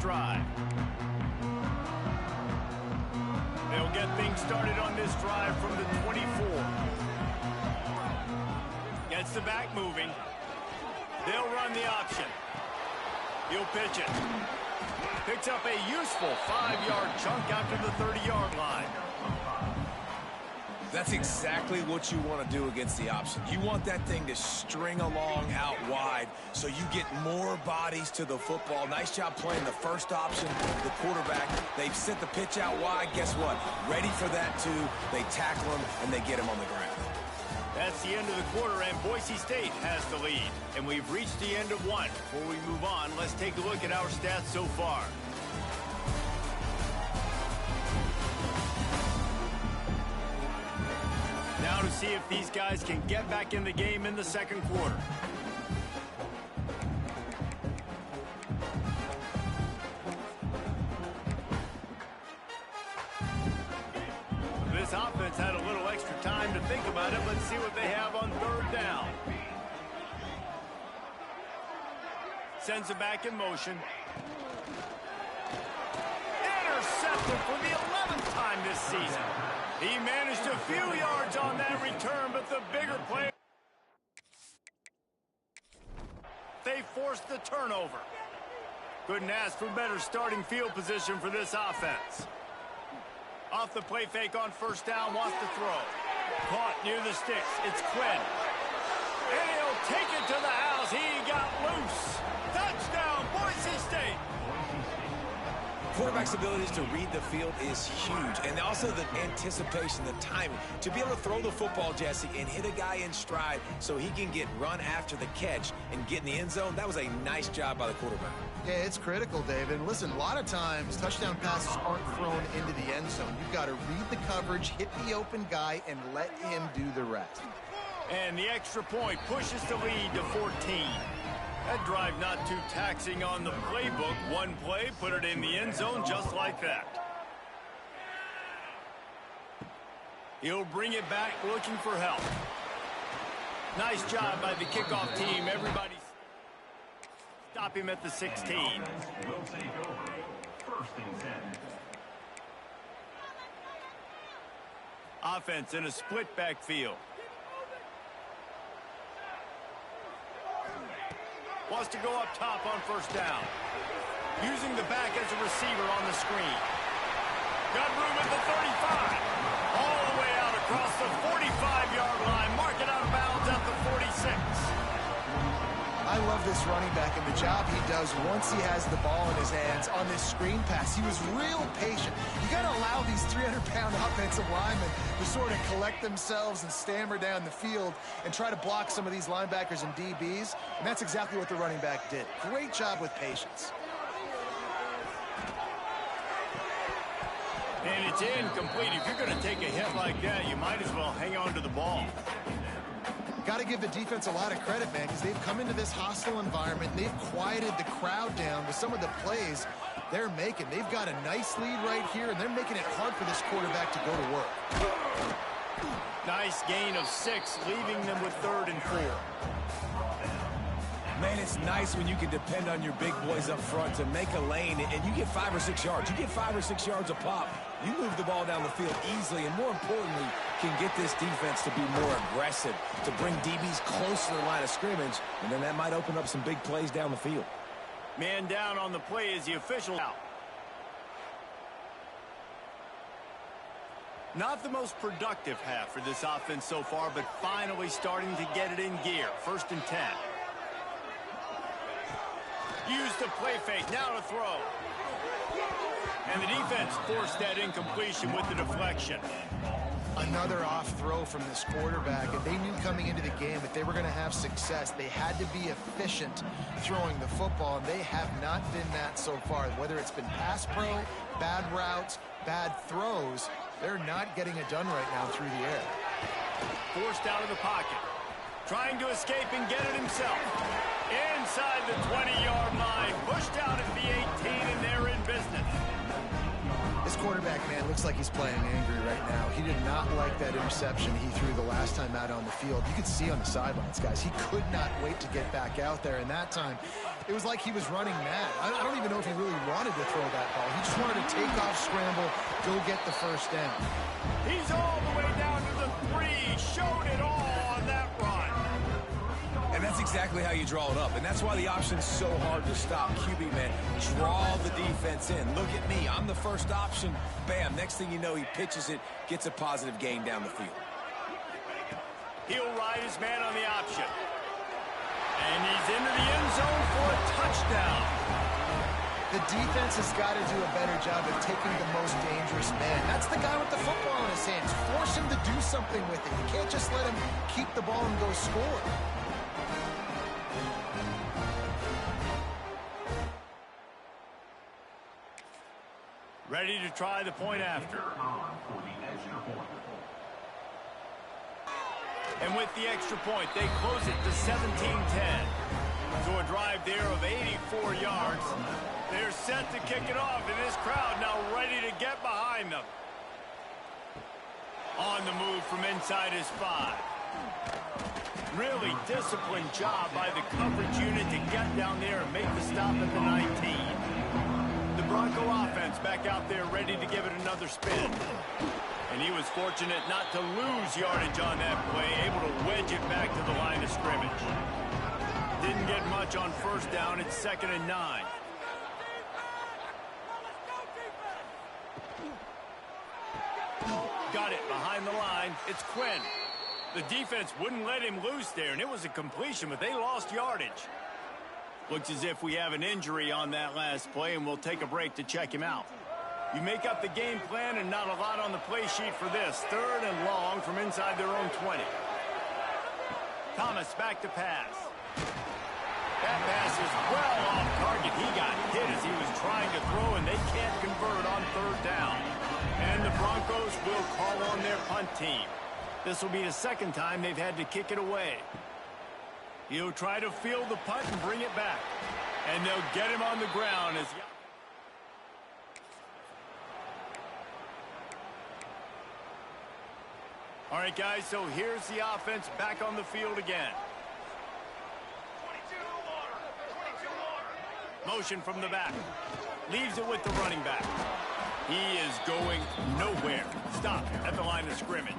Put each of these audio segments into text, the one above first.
drive. They'll get things started on this drive from the 24. Gets the back moving. They'll run the option. He'll pitch it. Picks up a useful 5-yard chunk after the 30-yard line. That's exactly what you want to do against the option. You want that thing to string along out wide so you get more bodies to the football. Nice job playing the first option, the quarterback. They've sent the pitch out wide. Guess what? Ready for that, too. They tackle him, and they get him on the ground. That's the end of the quarter, and Boise State has the lead. And we've reached the end of one. Before we move on, let's take a look at our stats so far. Now to see if these guys can get back in the game in the second quarter. This offense had a little extra time to think about it. Let's see what they have on third down. Sends it back in motion. Intercepted for the 11th time this season. He managed a few yards on that return, but the bigger play, they forced the turnover. Couldn't ask for better starting field position for this offense. Off the play fake on first down, wants to throw. Caught near the sticks. It's Quinn. And he'll take it to the house. He got loose. Touchdown, Boise State. Quarterback's abilities to read the field is huge, and also the anticipation, the timing. To be able to throw the football, Jesse, and hit a guy in stride so he can get run after the catch and get in the end zone, that was a nice job by the quarterback. Yeah, it's critical, David. And listen, a lot of times touchdown passes aren't thrown into the end zone. You've got to read the coverage, hit the open guy, and let him do the rest. And the extra point pushes the lead to 14. That drive not too taxing on the playbook. One play, put it in the end zone just like that. He'll bring it back looking for help. Nice job by the kickoff team. Everybody stop him at the 16. Will take over. First and 10. Offense in a split backfield. Wants to go up top on first down. Using the back as a receiver on the screen. Got room at the 35. All the way out across the 45-yard line. Mark it out of bounds at the 46. I love this running back and the job he does once he has the ball in his hands on this screen pass. He was real patient. You got to allow these 300-pound offensive linemen to sort of collect themselves and stammer down the field and try to block some of these linebackers and DBs, and that's exactly what the running back did. Great job with patience. And it's incomplete. If you're going to take a hit like that, you might as well hang on to the ball. Got to give the defense a lot of credit, man, because they've come into this hostile environment. They've quieted the crowd down with some of the plays they're making. They've got a nice lead right here, and they're making it hard for this quarterback to go to work. Nice gain of 6, leaving them with 3rd and 4. Man, it's nice when you can depend on your big boys up front to make a lane, and you get 5 or 6 yards. You get 5 or 6 yards a pop. You move the ball down the field easily, and more importantly, can get this defense to be more aggressive, to bring DBs close to the line of scrimmage, and then that might open up some big plays down the field. Man down on the play is the official out. Not the most productive half for this offense so far, but finally starting to get it in gear. 1st and 10. Use the play fake, now to throw. And the defense forced that incompletion with the deflection. Another off throw from this quarterback, and they knew coming into the game that they were going to have success. They had to be efficient throwing the football, and they have not been that so far. Whether it's been pass pro, bad routes, bad throws, they're not getting it done right now through the air. Forced out of the pocket. Trying to escape and get it himself. Inside the 20-yard line. Pushed out at the 18, and they're in business. This This quarterback, man, looks like he's playing angry right now. He did not like that interception he threw the last time out on the field. You could see on the sidelines, guys, he could not wait to get back out there. And that time, it was like he was running mad. I don't even know if he really wanted to throw that ball. He just wanted to take off, scramble, go get the first down. He's all the way down to the 3. Showed it all on that run. And that's exactly how you draw it up. And that's why the option's so hard to stop. QB, man, draw the defense in. Look at me. I'm the first option. Bam. Next thing you know, he pitches it, gets a positive gain down the field. He'll ride his man on the option. And he's into the end zone for a touchdown. The defense has got to do a better job of taking the most dangerous man. That's the guy with the football in his hands. Force him to do something with it. You can't just let him keep the ball and go score. Ready to try the point after. And with the extra point, they close it to 17-10. So a drive there of 84 yards. They're set to kick it off, and this crowd now ready to get behind them. On the move from inside his 5. Really disciplined job by the coverage unit to get down there and make the stop at the 19. The Bronco offense back out there ready to give it another spin. And he was fortunate not to lose yardage on that play, able to wedge it back to the line of scrimmage. Didn't get much on first down. It's 2nd and 9. Got it behind the line. It's Quinn. The defense wouldn't let him loose there, and it was a completion, but they lost yardage. Looks as if we have an injury on that last play, and we'll take a break to check him out. You make up the game plan and not a lot on the play sheet for this. 3rd and long from inside their own 20. Thomas back to pass. That pass is well off target. He got hit as he was trying to throw, and they can't convert on 3rd down. And the Broncos will call on their punt team. This will be the 2nd time they've had to kick it away. He'll try to field the punt and bring it back. And they'll get him on the ground as... All right, guys, so here's the offense back on the field again. Motion from the back. Leaves it with the running back. He is going nowhere. Stop at the line of scrimmage.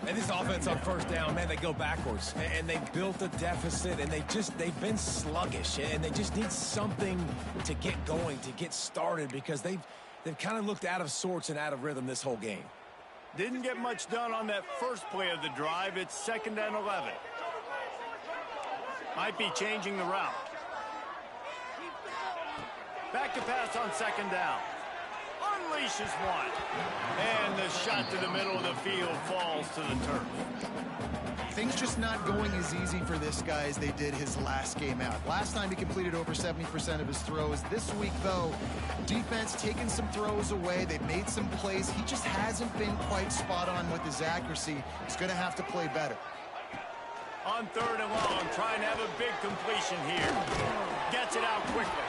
And this offense on first down, man, they go backwards. And they built a deficit, and they've been sluggish. And they just need something to get going, to get started, because they've kind of looked out of sorts and out of rhythm this whole game. Didn't get much done on that first play of the drive. It's 2nd and 11. Might be changing the route. Back to pass on 2nd down. Unleashes one. And the shot to the middle of the field falls to the turf. Things just not going as easy for this guy as they did his last game out. Last time he completed over 70% of his throws. This week, though, defense taking some throws away. They've made some plays. He just hasn't been quite spot on with his accuracy. He's going to have to play better. On 3rd and long, trying to have a big completion here. Gets it out quickly.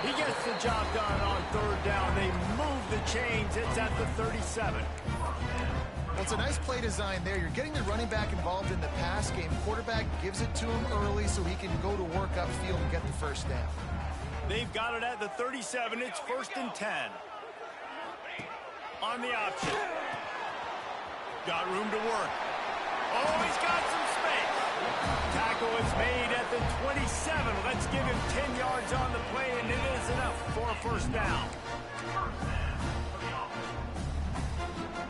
He gets the job done on 3rd down. They move the chains. It's at the 37. Well, it's a nice play design there. You're getting the running back involved in the pass game. Quarterback gives it to him early so he can go to work upfield and get the first down. They've got it at the 37. It's 1st and 10. On the option. Got room to work. Oh, he's got some space. Tackle is made at the 27. Let's give him 10 yards on the play, and it is enough for a first down.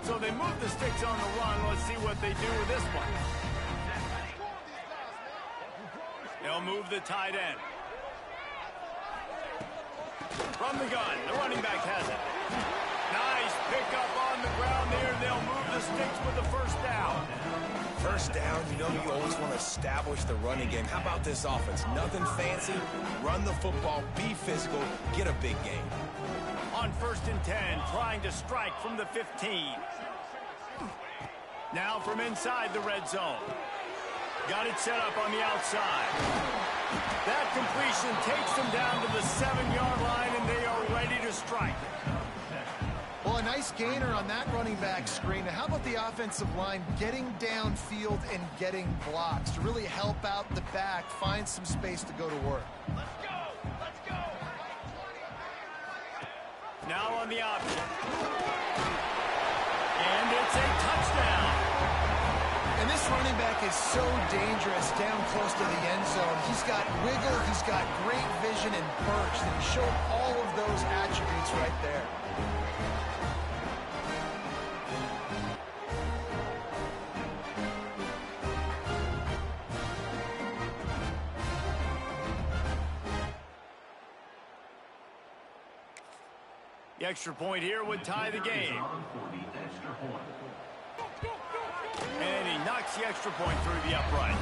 So they move the sticks on the run. Let's see what they do with this one. They'll move the tight end. From the gun, the running back has it. Nice pickup on the ground there. They'll move the sticks with the first down. First down, you know you always want to establish the running game. How about this offense? Nothing fancy. Run the football, be physical, get a big gain. On 1st and 10, trying to strike from the 15. Now from inside the red zone. Got it set up on the outside. That completion takes them down to the 7-yard line, and they are ready to strike. nice gainer on that running back screen. Now, how about the offensive line getting downfield and getting blocks to really help out the back, find some space to go to work? Let's go! Let's go! Now on the option. And it's a touchdown. And this running back is so dangerous down close to the end zone. He's got wiggle, he's got great vision and burst, and he showed all of those attributes right there. The extra point here would tie the game. And he knocks the extra point through the uprights.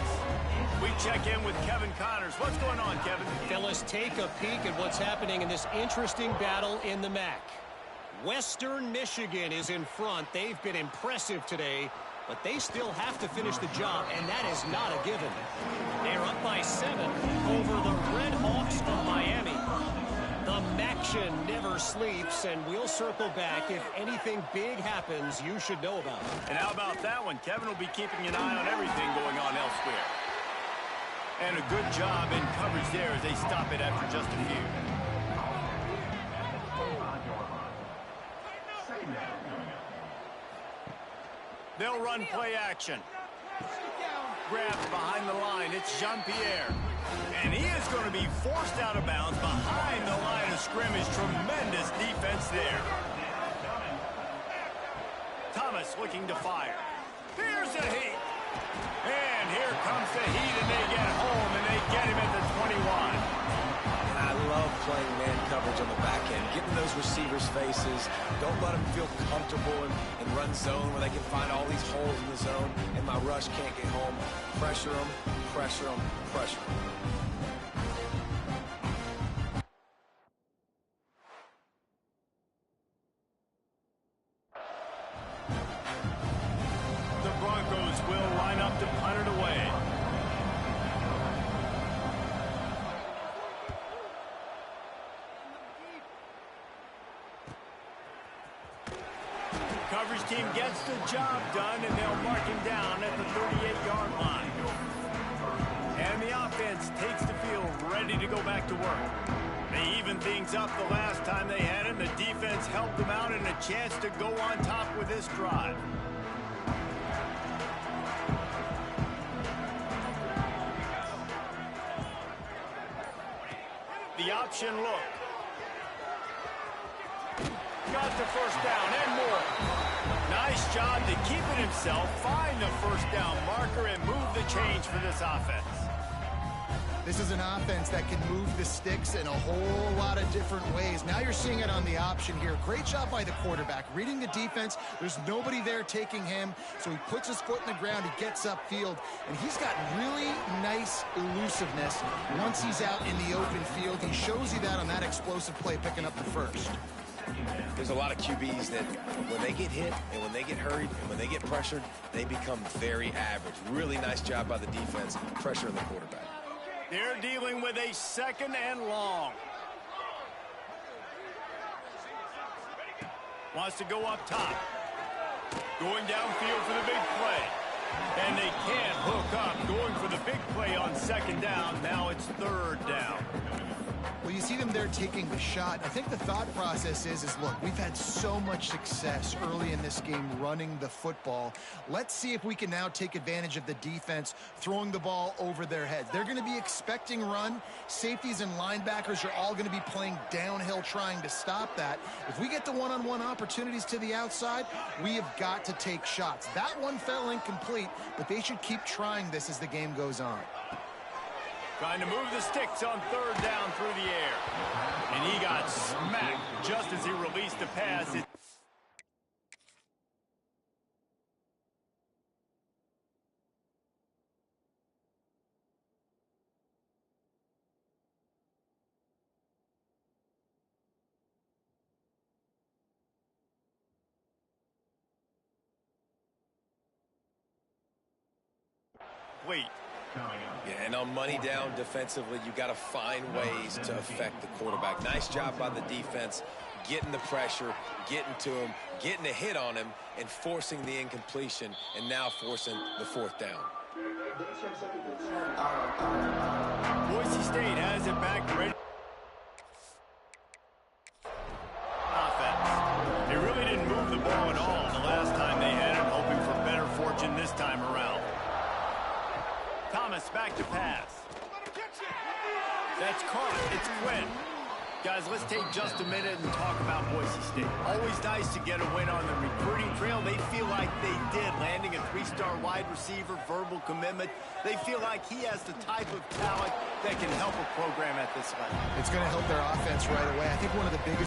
We check in with Kevin Connors. What's going on, Kevin? Fellas, take a peek at what's happening in this interesting battle in the MAC. Western Michigan is in front. They've been impressive today, but they still have to finish the job, and that is not a given. They're up by 7 over the Red Hawks of Miami. The MACtion never sleeps, and we'll circle back. If anything big happens, you should know about it. And how about that one? Kevin will be keeping an eye on everything going on elsewhere. And a good job in coverage there as they stop it after just a few. They'll run play action. Grabbed behind the line. It's Jean-Pierre. And he is going to be forced out of bounds behind the line of scrimmage. Tremendous defense there. Thomas looking to fire. Here's the heat. And here comes the heat, and they get home, and they get him at the 21. I love playing man coverage on the back end, getting those receivers' faces. Don't let them feel comfortable in run zone where they can find all these holes in the zone, and my rush can't get home. Pressure them, pressure them, pressure them. The Broncos will line up to punt it away. Coverage team gets the job done, and they'll mark him down at the 38-yard line. And the offense takes the field ready to go back to work. They evened things up the last time they had it. The defense helped them out and a chance to go on top with this drive. The option look. Got the first down and more. Nice job to keep it himself, find the first down marker, and move the change for this offense. This is an offense that can move the sticks in a whole lot of different ways. Now you're seeing it on the option here. Great job by the quarterback. Reading the defense, there's nobody there taking him, so he puts his foot in the ground, he gets upfield, and he's got really nice elusiveness once he's out in the open field. He shows you that on that explosive play, picking up the first. There's a lot of QBs that when they get hit and when they get hurried and when they get pressured, they become very average. Really nice job by the defense, pressuring the quarterback. They're dealing with a second and long. Wants to go up top. Going downfield for the big play. And they can't hook up. Going for the big play on second down. Now it's third down. Well, you see them there taking the shot. I think the thought process is look, we've had so much success early in this game running the football. Let's see if we can now take advantage of the defense throwing the ball over their heads. They're going to be expecting run. Safeties and linebackers are all going to be playing downhill trying to stop that. If we get the one-on-one opportunities to the outside, we have got to take shots. That one fell incomplete, but they should keep trying this as the game goes on. Trying to move the sticks on third down through the air. And he got smacked just as he released the pass. Wait. Yeah, and on money down defensively, you got to find ways to affect the quarterback. Nice job by the defense getting the pressure, getting to him, getting a hit on him, and forcing the incompletion, and now forcing the fourth down. Boise State has it back ready. Offense. They really didn't move the ball at all the last time they had it, hoping for better fortune this time around. Thomas back to pass. That's caught. It's Quinn. Guys, let's take just a minute and talk about Boise State. Always nice to get a win on the recruiting trail. They feel like they did, landing a 3-star wide receiver, verbal commitment. They feel like he has the type of talent that can help a program at this level. It's going to help their offense right away. I think one of the biggest